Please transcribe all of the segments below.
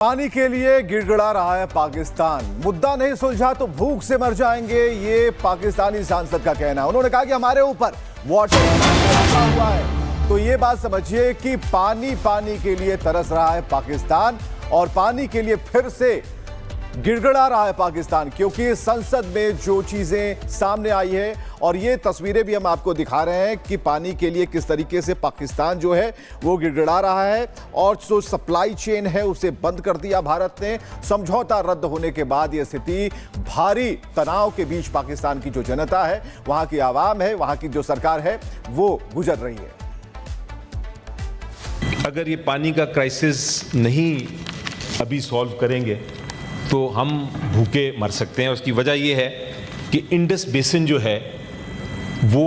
पानी के लिए गिड़गिड़ा रहा है पाकिस्तान। मुद्दा नहीं सुलझा तो भूख से मर जाएंगे, ये पाकिस्तानी सांसद का कहना है। उन्होंने कहा कि हमारे ऊपर वाटर रखा हुआ है। तो ये बात समझिए कि पानी के लिए तरस रहा है पाकिस्तान और पानी के लिए फिर से गिड़गिड़ा रहा है पाकिस्तान, क्योंकि संसद में जो चीजें सामने आई है और ये तस्वीरें भी हम आपको दिखा रहे हैं कि पानी के लिए किस तरीके से पाकिस्तान जो है वो गिड़गिड़ा रहा है और जो सप्लाई चेन है उसे बंद कर दिया भारत ने। समझौता रद्द होने के बाद ये स्थिति भारी तनाव के बीच पाकिस्तान की जो जनता है, वहां की आवाम है, वहां की जो सरकार है, वो गुजर रही है। अगर ये पानी का क्राइसिस नहीं अभी सॉल्व करेंगे तो हम भूखे मर सकते हैं। उसकी वजह यह है कि इंडस बेसिन जो है वो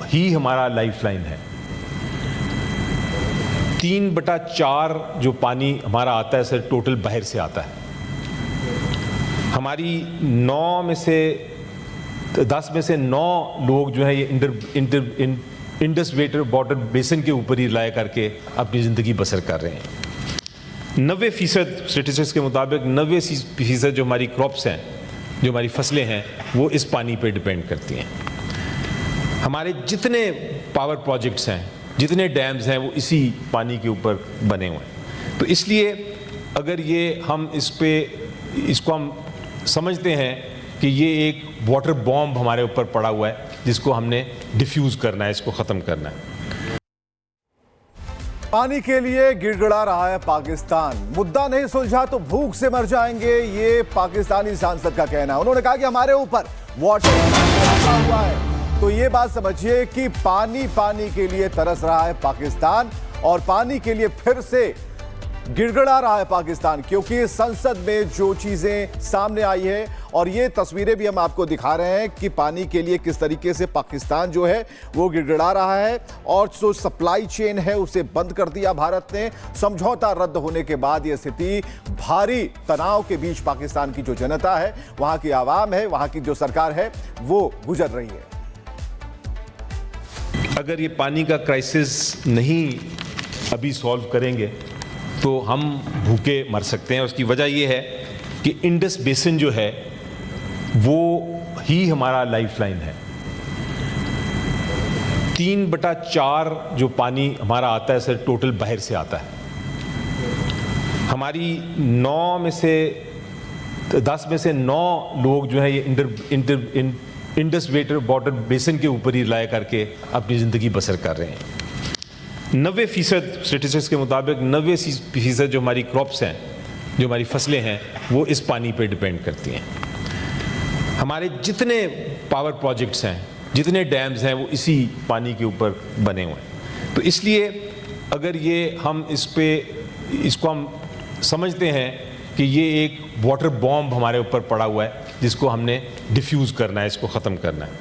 ही हमारा लाइफलाइन है। 3/4 जो पानी हमारा आता है सर टोटल बाहर से आता है। हमारी 10 में से 9 लोग जो है ये इंडस वाटर बेसिन के ऊपर ही रिलाय करके अपनी ज़िंदगी बसर कर रहे हैं। 90% स्टेटिस्टिक्स के मुताबिक 90% जो हमारी क्रॉप्स हैं, जो हमारी फसलें हैं, वो इस पानी पे डिपेंड करती हैं। हमारे जितने पावर प्रोजेक्ट्स हैं, जितने डैम्स हैं, वो इसी पानी के ऊपर बने हुए हैं। तो इसलिए अगर ये हम इसको हम समझते हैं कि ये एक वाटर बॉम्ब हमारे ऊपर पड़ा हुआ है जिसको हमने डिफ्यूज़ करना है, इसको ख़त्म करना है। पानी के लिए गिड़गिड़ा रहा है पाकिस्तान। मुद्दा नहीं सुलझा तो भूख से मर जाएंगे, ये पाकिस्तानी सांसद का कहना है। उन्होंने कहा कि हमारे ऊपर वाटर रखा हुआ है। तो ये बात समझिए कि पानी के लिए तरस रहा है पाकिस्तान और पानी के लिए फिर से गिड़गिड़ा रहा है पाकिस्तान, क्योंकि संसद में जो चीजें सामने आई है और ये तस्वीरें भी हम आपको दिखा रहे हैं कि पानी के लिए किस तरीके से पाकिस्तान जो है वो गिड़गिड़ा रहा है और जो सप्लाई चेन है उसे बंद कर दिया भारत ने। समझौता रद्द होने के बाद ये स्थिति भारी तनाव के बीच पाकिस्तान की जो जनता है, वहां की आवाम है, वहां की जो सरकार है, वो गुजर रही है। अगर ये पानी का क्राइसिस नहीं अभी सॉल्व करेंगे तो हम भूखे मर सकते हैं। उसकी वजह यह है कि इंडस बेसिन जो है वो ही हमारा लाइफलाइन है। 3/4 जो पानी हमारा आता है सर टोटल बाहर से आता है। हमारी 10 में से 9 लोग जो है ये इंडस वाटर बेसिन के ऊपर ही रिलाय करके अपनी ज़िंदगी बसर कर रहे हैं। 90% स्टेटिस्टिक्स के मुताबिक 90% जो हमारी क्रॉप्स हैं, जो हमारी फसलें हैं, वो इस पानी पे डिपेंड करती हैं। हमारे जितने पावर प्रोजेक्ट्स हैं, जितने डैम्स हैं, वो इसी पानी के ऊपर बने हुए हैं। तो इसलिए अगर ये हम इसको हम समझते हैं कि ये एक वाटर बॉम्ब हमारे ऊपर पड़ा हुआ है जिसको हमने डिफ्यूज़ करना है, इसको ख़त्म करना है।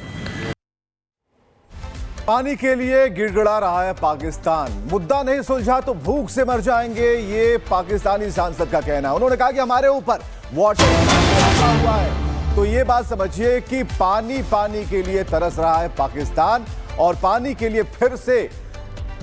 पानी के लिए गिड़गिड़ा रहा है पाकिस्तान। मुद्दा नहीं सुलझा तो भूख से मर जाएंगे, ये पाकिस्तानी सांसद का कहना है। उन्होंने कहा कि हमारे ऊपर वाटर रखा हुआ है। तो ये बात समझिए कि पानी के लिए तरस रहा है पाकिस्तान और पानी के लिए फिर से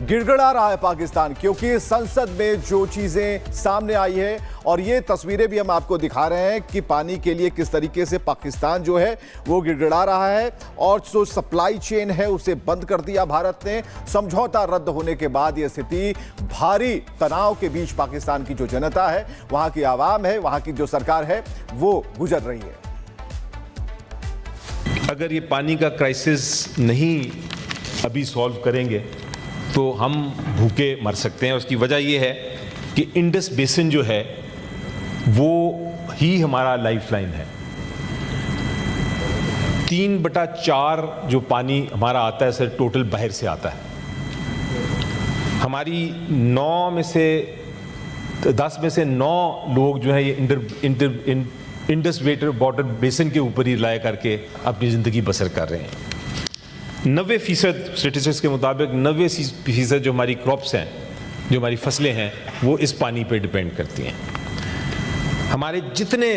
गिड़गिड़ा रहा है पाकिस्तान, क्योंकि संसद में जो चीजें सामने आई है और ये तस्वीरें भी हम आपको दिखा रहे हैं कि पानी के लिए किस तरीके से पाकिस्तान जो है वो गिड़गिड़ा रहा है और जो सप्लाई चेन है उसे बंद कर दिया भारत ने। समझौता रद्द होने के बाद ये स्थिति भारी तनाव के बीच पाकिस्तान की जो जनता है, वहां की आवाम है, वहां की जो सरकार है, वो गुजर रही है। अगर ये पानी का क्राइसिस नहीं अभी सॉल्व करेंगे तो हम भूखे मर सकते हैं। उसकी वजह यह है कि इंडस बेसिन जो है वो ही हमारा लाइफलाइन है। 3/4 जो पानी हमारा आता है सर टोटल बाहर से आता है। हमारी 10 में से 9 लोग जो है ये इंडस वाटर बेसिन के ऊपर ही रिलाय करके अपनी ज़िंदगी बसर कर रहे हैं। 90% स्टेटिस्टिक्स के मुताबिक 90% जो हमारी क्रॉप्स हैं, जो हमारी फसलें हैं, वो इस पानी पे डिपेंड करती हैं। हमारे जितने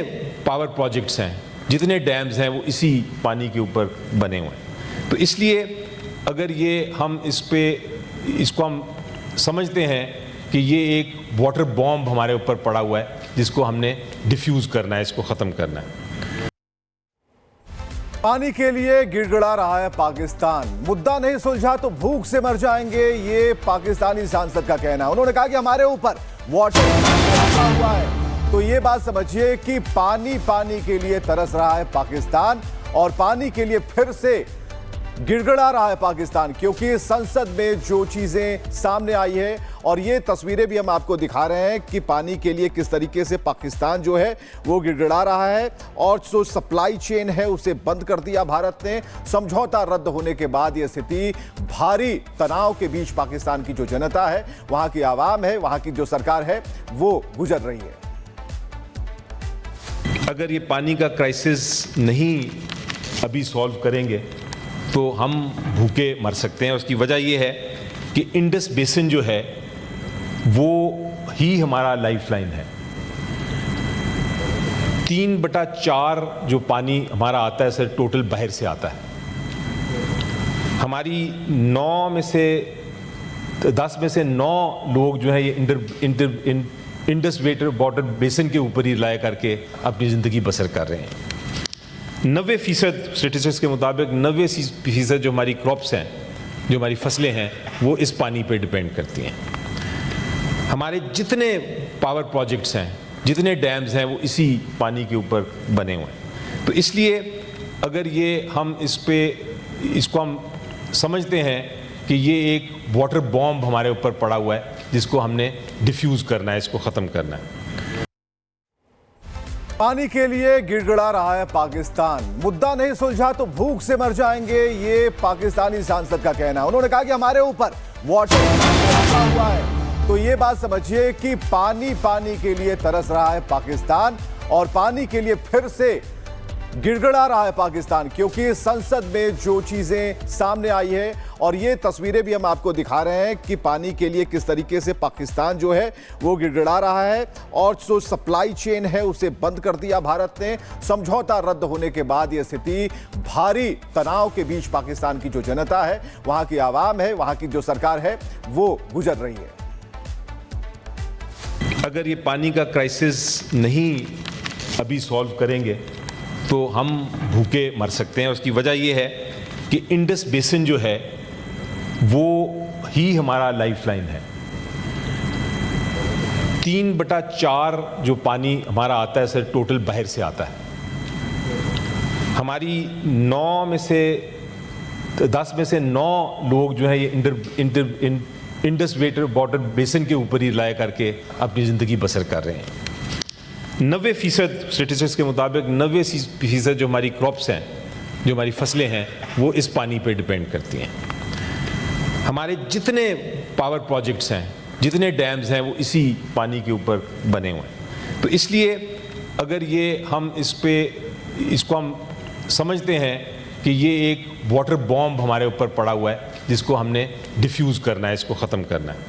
पावर प्रोजेक्ट्स हैं, जितने डैम्स हैं, वो इसी पानी के ऊपर बने हुए हैं। तो इसलिए अगर ये हम इसको हम समझते हैं कि ये एक वाटर बॉम्ब हमारे ऊपर पड़ा हुआ है जिसको हमने डिफ्यूज़ करना है, इसको ख़त्म करना है। पानी के लिए गिड़गिड़ा रहा है पाकिस्तान, मुद्दा नहीं सुलझा तो भूख से मर जाएंगे, ये पाकिस्तानी सांसद का कहना है। उन्होंने कहा कि हमारे ऊपर वाटर रखा हुआ है। तो ये बात समझिए कि पानी के लिए तरस रहा है पाकिस्तान और पानी के लिए फिर से गिड़गिड़ा रहा है पाकिस्तान, क्योंकि संसद में जो चीजें सामने आई है और ये तस्वीरें भी हम आपको दिखा रहे हैं कि पानी के लिए किस तरीके से पाकिस्तान जो है वो गिड़गिड़ा रहा है और जो सप्लाई चेन है उसे बंद कर दिया भारत ने। समझौता रद्द होने के बाद ये स्थिति भारी तनाव के बीच पाकिस्तान की जो जनता है, वहां की आवाम है, वहां की जो सरकार है, वो गुजर रही है। अगर ये पानी का क्राइसिस नहीं अभी सॉल्व करेंगे तो हम भूखे मर सकते हैं। उसकी वजह यह है कि इंडस बेसिन जो है वो ही हमारा लाइफलाइन है। 3/4 जो पानी हमारा आता है सर टोटल बाहर से आता है। हमारी 10 में से 9 लोग जो है ये इंडस वाटर बेसिन के ऊपर ही रिलाय करके अपनी ज़िंदगी बसर कर रहे हैं। 90% स्टेटिस्टिक्स के मुताबिक 90% जो हमारी क्रॉप्स हैं, जो हमारी फसलें हैं, वो इस पानी पे डिपेंड करती हैं। हमारे जितने पावर प्रोजेक्ट्स हैं, जितने डैम्स हैं, वो इसी पानी के ऊपर बने हुए हैं। तो इसलिए अगर ये हम इसको हम समझते हैं कि ये एक वाटर बॉम्ब हमारे ऊपर पड़ा हुआ है, जिसको हमने डिफ्यूज़ करना है, इसको ख़त्म करना है। पानी के लिए गिड़गिड़ा रहा है पाकिस्तान, मुद्दा नहीं सुलझा तो भूख से मर जाएंगे, ये पाकिस्तानी सांसद का कहना है। उन्होंने कहा कि हमारे ऊपर वाटर रखा हुआ है। तो ये बात समझिए कि पानी के लिए तरस रहा है पाकिस्तान और पानी के लिए फिर से गिड़गिड़ा रहा है पाकिस्तान, क्योंकि संसद में जो चीजें सामने आई है और ये तस्वीरें भी हम आपको दिखा रहे हैं कि पानी के लिए किस तरीके से पाकिस्तान जो है वो गिड़गिड़ा रहा है और जो सप्लाई चेन है उसे बंद कर दिया भारत ने। समझौता रद्द होने के बाद ये स्थिति भारी तनाव के बीच पाकिस्तान की जो जनता है, वहां की आवाम है, वहां की जो सरकार है, वो गुजर रही है। अगर ये पानी का क्राइसिस नहीं अभी सॉल्व करेंगे तो हम भूखे मर सकते हैं। उसकी वजह यह है कि इंडस बेसिन जो है वो ही हमारा लाइफलाइन है। 3/4 जो पानी हमारा आता है सर टोटल बाहर से आता है। हमारी 10 में से 9 लोग जो है ये इंडस वाटर बेसिन के ऊपर ही रिलाय करके अपनी ज़िंदगी बसर कर रहे हैं। 90% स्टेटिस्टिक्स के मुताबिक 90% जो हमारी क्रॉप्स हैं, जो हमारी फसलें हैं, वो इस पानी पे डिपेंड करती हैं। हमारे जितने पावर प्रोजेक्ट्स हैं, जितने डैम्स हैं, वो इसी पानी के ऊपर बने हुए हैं। तो इसलिए अगर ये हम इसको हम समझते हैं कि ये एक वाटर बॉम्ब हमारे ऊपर पड़ा हुआ है, जिसको हमने डिफ्यूज़ करना है, इसको ख़त्म करना है।